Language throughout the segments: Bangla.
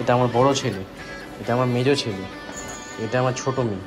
এটা আমার বড় ছেলে, এটা আমার মেজো ছেলে, এটা আমার ছোট মেয়ে।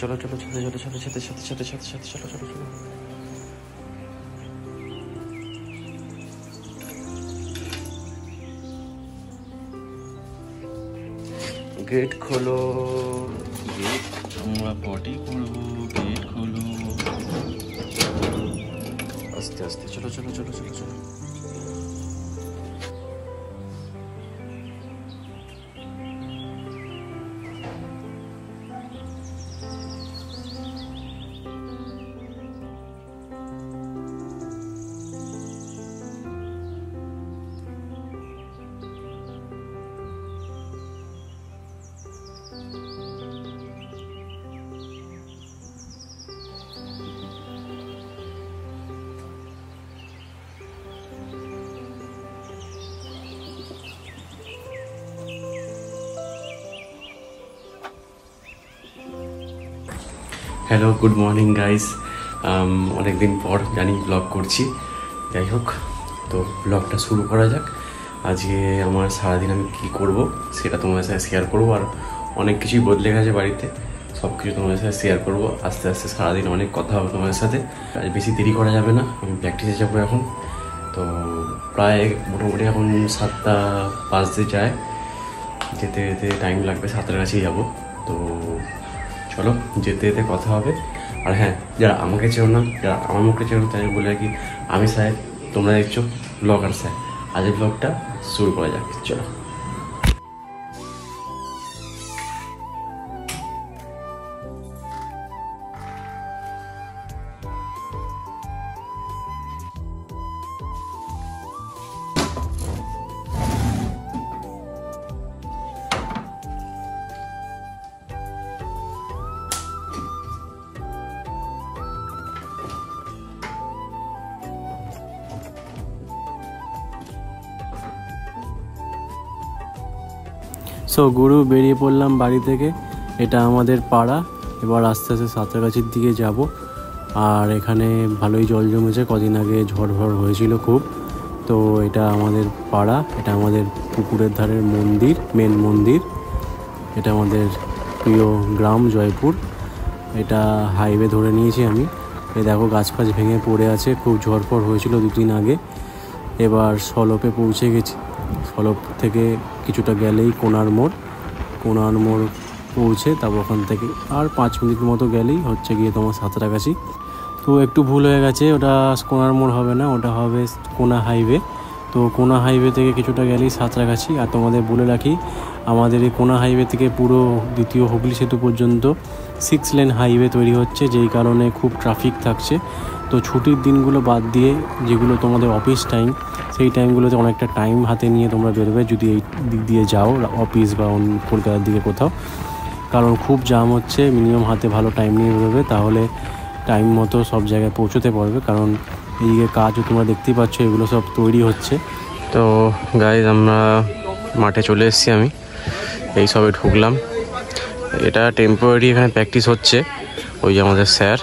চলো চলো চলো চলো চলো সাথে সাথে সাথে সাথে সাথে চলো চলো চলো। গেট খোলো, গেট, আমরা পটি করবো, গেট খোলো। আস্তে আস্তে চলো চলো চলো চলো চলো। Hello, good morning guys. অনেকদিন পর জানি ব্লগ করছি, যাই হোক, তো ব্লগটা শুরু করা যাক। আজকে আমার সারাদিন আমি কী করব সেটা তোমাদের সাথে শেয়ার করবো। আর অনেক কিছুই বদলে গেছে বাড়িতে, সব কিছু তোমাদের সাথে শেয়ার করবো। আস্তে আস্তে সারাদিন অনেক কথা হবে তোমাদের সাথে। আজ বেশি দেরি করা যাবে না, আমি প্র্যাকটিসে যাবো এখন। তো প্রায় মোটামুটি এখন 7টা বাজতে যায়, যেতে যেতে টাইম লাগবে, 7টার কাছেই যাবো। তো চলো, যেতে যেতে কথা হবে। আর হ্যাঁ, যারা আমাকে চেনো না, যারা আমার মুখে চেনো, তাই বলে কি আমি সাহেব, তোমরা দেখছো ব্লগার সাহেব। আজকের ব্লগটা শুরু করা যাক, চলো। সো গুরু বেরিয়ে পড়লাম বাড়ি থেকে। এটা আমাদের পাড়া। এবার আস্তে আস্তে সাঁতরাগাছির দিকে যাব। আর এখানে ভালোই জল জমেছে, কদিন আগে ঝড় হয়েছিল খুব। তো এটা আমাদের পাড়া, এটা আমাদের পুকুরের ধারের মন্দির, মেন মন্দির। এটা আমাদের প্রিয় গ্রাম জয়পুর। এটা হাইওয়ে ধরে নিয়েছি আমি। এই দেখো গাছ ফাছ ভেঙে পড়ে আছে, খুব ঝড় হয়েছিল 2 দিন আগে। এবার সলপে পৌঁছে গেছি। সলপ থেকে কিছুটা গেলেই কোনার মোড় পৌঁছে, তারপর ওখান থেকে আর 5 মিনিট মতো গেলেই হচ্ছে গিয়ে তোমার সাঁতরাগাছি। তো একটু ভুল হয়ে গেছে, ওটা কোনার মোড় হবে না, ওটা হবে কোনা হাইওয়ে। তো কোনা হাইওয়ে থেকে কিছুটা গেলেই সাঁতরাগাছি। আর তোমাদের বলে রাখি, আমাদের এই কোনা হাইওয়ে থেকে পুরো দ্বিতীয় হুগলি সেতু পর্যন্ত 6 লেন হাইওয়ে তৈরি হচ্ছে, যেই কারণে খুব ট্রাফিক থাকছে। তো ছুটির দিনগুলো বাদ দিয়ে, যেগুলো তোমাদের অফিস টাইম, সেই টাইমগুলোতে অনেকটা টাইম হাতে নিয়ে তোমরা বেরোবে যদি এই দিক দিয়ে যাও, অফিস বা কলকাতার দিকে কোথাও। কারণ খুব জ্যাম হচ্ছে, মিনিমাম হাতে ভালো টাইম নিয়ে বেরোবে, তাহলে টাইম মতো সব জায়গায় পৌঁছতে পারবে। কারণ এইদিকে কাজও তোমরা দেখতেই পাচ্ছ, এগুলো সব তৈরি হচ্ছে। তো গাইজ, আমরা মাঠে চলে এসেছি, আমি এই সবে ঢুকলাম। এটা টেম্পোরারি, এখানে প্র্যাকটিস হচ্ছে, ওই যে আমাদের স্যার।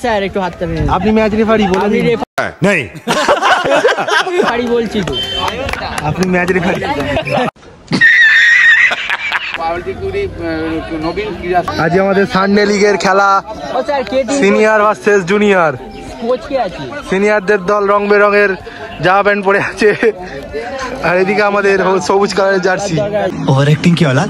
স্যার একটু হাতটা নিন। আপনি ম্যাচ রেফারি বলে দিন। নেই রেফারি বলছি তো, আপনি ম্যাচ রেফারি। আজ আমাদের সানডে লিগের খেলা, সিনিয়র ভার্সেস জুনিয়র। সিনিয়রদের দল রং বেরঙের জামা প্যান্ট পরে আছে, আর এদিকে আমাদের সবুজ কালারের জার্সি। ओवर एक्टिंग की औलाद,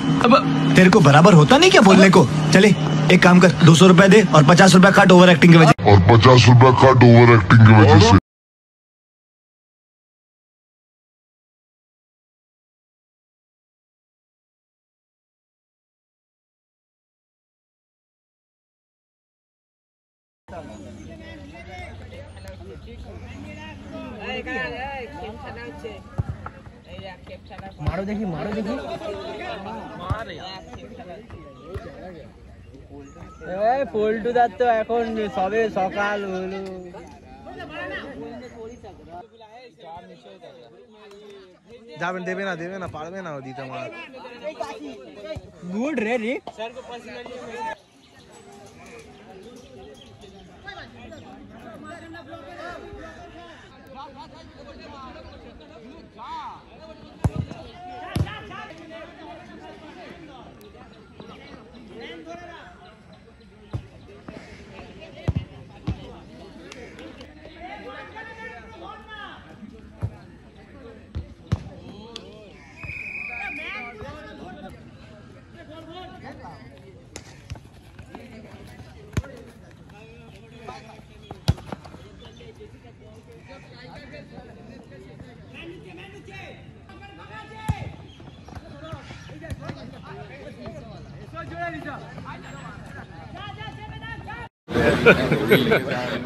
तेरे को बराबर होता नहीं क्या बोलने को? चले एक काम कर, 200 रुपए दे और 50 रुपए काट ओवर एक्टिंग की वजह। और 50 रुपए काट ओवर एक्टिंग की वजह से। মারো দেখি, মারো দেখি। পল্টু দার তো এখন সবে সকাল হলো। যাবেন, দেবে না পারবে না দিতে আমার। গুড রে রে।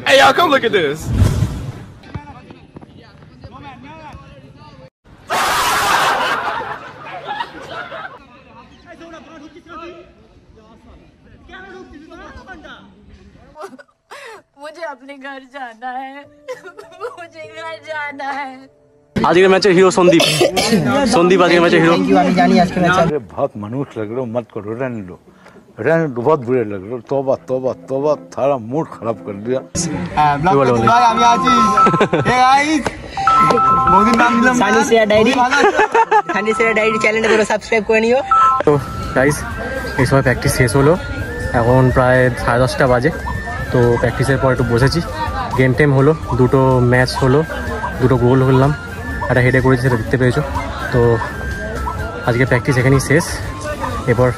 Hey y'all, come look at this. मुझे अपने घर जाना है, मुझे घर जाना है। আজকের ম্যাচের হিরো সন্দীপ। সন্দীপ আজকের ম্যাচের হিরো। আমি জানি আজকে ম্যাচ अरे बहुत मनुष्य लग रहे हो, मत करो, रहने दो, बहुत बुरे लग रहे हो। तौबा तौबा तौबा, सारा मूड खराब कर दिया। আমি আছি। হে গাইস, মোদির নাম দিলাম Sunny share diary. Sunny share diary চ্যানেলটা পুরো সাবস্ক্রাইব করে নিও। তো গাইস, এই সময় প্র্যাকটিস শেষ হলো, এখন প্রায় 10:30 বাজে। তো প্র্যাকটিসের পর একটু বসেছি, গেম টেম হলো, দুটো ম্যাচ হলো, দুটো গোল করলাম, একটা হেডে করেছি, সেটা দেখতে পেয়েছো। তো আজকে প্র্যাকটিস এখানেই শেষ, এরপর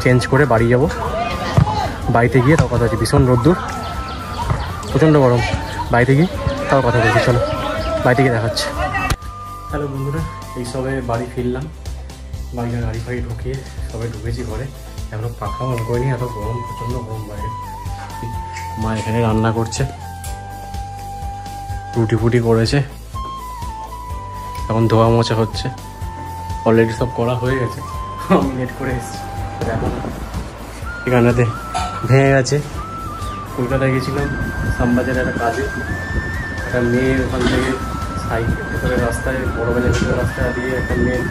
চেঞ্জ করে বাড়ি যাব। বাড়িতে গিয়ে তাও কথা হচ্ছে, ভীষণ রোদ্দুর, প্রচণ্ড গরম। বাড়িতে গিয়ে তাও কথা বলছি, চলো বাড়িতে গিয়ে দেখাচ্ছে। হ্যালো বন্ধুরা, এই সবে বাড়ি ফিরলাম, বাড়িতে গাড়ি ফাড়ি ঢুকিয়ে সবাই ঢুকেছি ঘরে। এখনও পাখা অন করিনি, এত গরম, প্রচণ্ড গরম বাইরে। মা এখানে রান্না করছে, রুটি ফুটি করেছে, এখন ধোয়া মোছা হচ্ছে। অলরেডি সব করা হয়ে গেছে, আমি লেট করে এসেছি। এখন এখানটাতে ভেঙে গেছে। কলকাতায় গেছিলাম শ্যামবাজারে একটা কাজে, একটা মেয়ে ওখান থেকে সাইকেল রাস্তায়, বড় বাজার রাস্তা দিয়ে একটা মেয়ে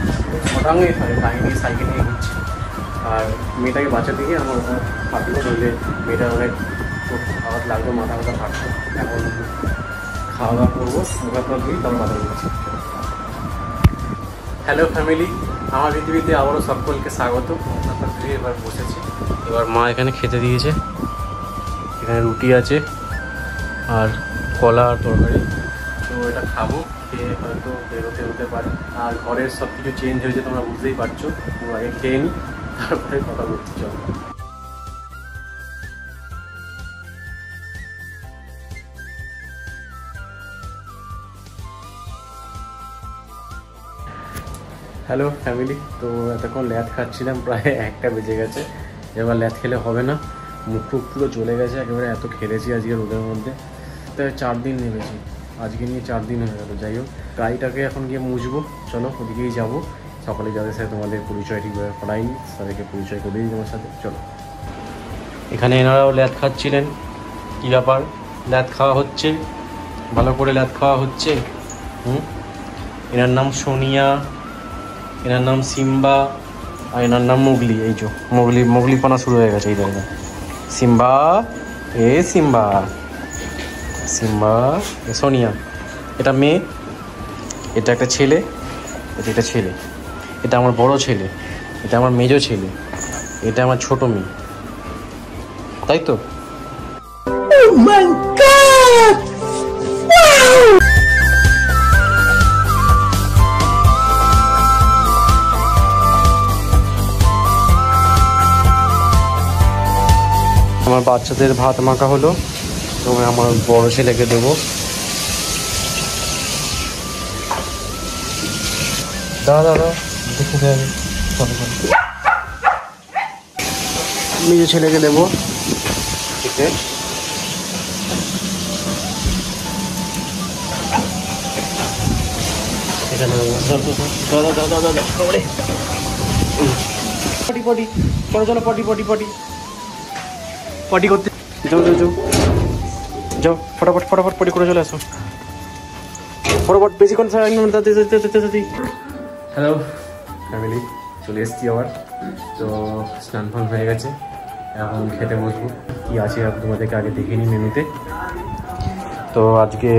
হঠাঙ্গে গাড়ি নিয়ে সাইকেল নিয়ে ঘুরছে, আর মেয়েটাকে বাঁচাতে গিয়ে আমার ফাটলো, বললে মেয়েটার অনেক আঘাত লাগলো, মাথা ব্যথা ফাটলো। এখন খাওয়া দাওয়া করবো, মুখাত্মা দিয়ে তারপর কথা বলছি। হ্যালো ফ্যামিলি, আমার পৃথিবীতে আবারও সকলকে স্বাগত। আপনার দিয়ে এবার বসেছি, এবার মা এখানে খেতে দিয়েছে। এখানে রুটি আছে আর কলা আর তরকারি, তো এটা খাবো, খেয়ে হয়তো বেরোতে হতে পারে। আর ঘরের সব কিছু চেঞ্জ হয়েছে, তোমরা বুঝতেই পারছো। তো আগে খেয়ে নিই, তারপরে কথা বলতে চলো। হ্যালো ফ্যামিলি, তো এতক্ষণ ল্যাদ খাচ্ছিলাম, প্রায় 1টা বেজে গেছে। এবার ল্যাদ খেলে হবে না, মুখ টুক পুরো চলে গেছে একেবারে, এত খেলেছি আজকে রোদের মধ্যে। তাই 4 দিন নেমেছি, আজকে নিয়ে 4 দিন হয়ে গেল। যাই হোক, গাড়িটাকে এখন গিয়ে মুছবো, চলো ওদিকেই যাবো। সকালে যাদের সাথে তোমাদের পরিচয় ঠিকভাবে করাইনি, তাদেরকে পরিচয় করে দিই তোমার সাথে, চলো। এখানে এনারাও ল্যাদ খাচ্ছিলেন, কী ব্যাপার? ল্যাদ খাওয়া হচ্ছে, ভালো করে ল্যাদ খাওয়া হচ্ছে। এনার নাম সোনিয়া, এনার নাম সিম্বা, আর এনার নাম মোগলি। এই যে মোগলিপানা শুরু হয়ে গেছে এই জায়গায়। সিম্বা, এ সিম্বা, সিম্বা, এ সোনিয়া। এটা মেয়ে, এটা একটা ছেলে, এটা একটা ছেলে, এটা আমার বড় ছেলে, এটা আমার মেজো ছেলে, এটা আমার ছোট মেয়ে, তাই তো? আমার বাচ্চাদের ভাত মাখা হলো, তো আমার বড় ছেলেকে দেবো। দাদা দেখে দেবে, নিজের ছেলেকে দেবো। ঠিক আছে, এখানে দাদা দাদা দাদা পটি পটি চলো চলো, পটি পটি পটি পটি করতে যাও যাও যাও যাও, ফটাফট ফটাফট পটি করে চলে আসো, ফটাফট বেশিক্ষণ। হ্যালো ফ্যামিলি, চলে এসেছি আবার। তো স্নান ফান হয়ে গেছে, এখন খেতে বসবো। কী আছে তোমাদেরকে আগে দেখিনি মেনুতে। তো আজকে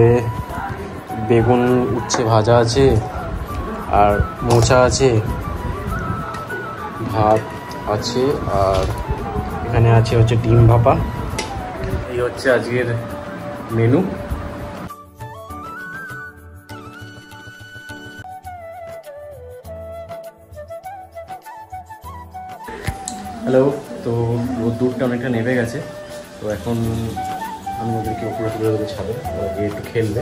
বেগুন উচ্ছে ভাজা আছে, আর মোচা আছে, ভাত আছে, আর এখানে আছে হচ্ছে ডিম ভাপা। এই হচ্ছে আজকের মেনু। হ্যালো, তো রোদ্দুরটা অনেকটা নেমে গেছে, তো এখন আমি ওদেরকে উপরে তুলে দেবো ছাদে, ওরা গিয়ে একটু খেলবে।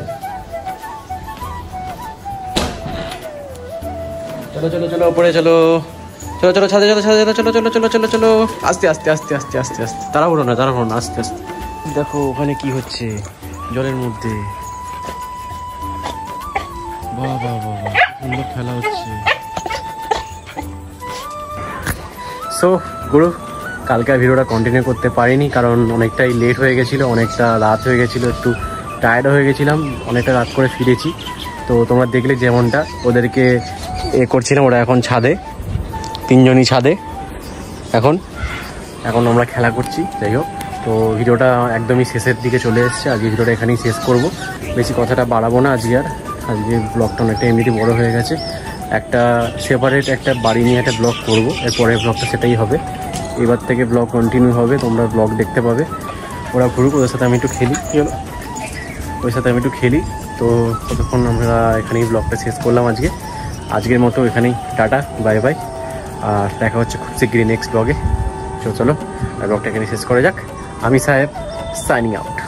চলো চলো চলো উপরে চলো, চলো চলো ছাদে চলো, ছাদে চলো, চলো চলো চলো চলো চলো, আস্তে আস্তে আস্তে আস্তে আস্তে আস্তে, তাড়াহুড়ো না তাড়াহুড়ো না, আস্তে আস্তে। দেখো ওখানে কি হচ্ছে জলের মধ্যে, বাহ বাহ বাহ, সুন্দর খেলা হচ্ছে। সো গুরু, কালকে ভিডিওটা কন্টিনিউ করতে পারিনি, কারণ অনেকটাই লেট হয়ে গেছিলো, অনেকটা রাত হয়ে গেছিলো, একটু টায়ার্ড হয়ে গেছিলাম, অনেকটা রাত করে ফিরেছি। তো তোমরা দেখলে যেমনটা ওদেরকে করছিলাম, ওরা এখন ছাদে, তিনজনই ছাদে এখন এখন আমরা খেলা করছি। যাই হোক, তো ভিডিওটা একদমই শেষের দিকে চলে এসেছে, আজকে ভিডিওটা এখানেই শেষ করব, বেশি কথাটা বাড়াবো না আজকে আর। আজকে ব্লগটা অনেকটা এমনিতে বড় হয়ে গেছে, একটা সেপারেট একটা বাড়ি নিয়ে একটা ব্লগ করবো, এরপরের ব্লগটা সেটাই হবে। এবার থেকে ব্লগ কন্টিনিউ হবে, তোমরা ব্লগ দেখতে পাবে। ওরা ঘুরুক, ওদের সাথে আমি একটু খেলি, চলো ওর সাথে আমি একটু খেলি। তো ততক্ষণ আমরা এখানেই ব্লগটা শেষ করলাম আজকের মতো এখানেই টাটা বাই বাই, আর দেখা হচ্ছে খুব শীঘ্রই নেক্সট ব্লগে। চলো ব্লগটা এখানে শেষ করা যাক। আমি সাহেব সাইনিং আউট।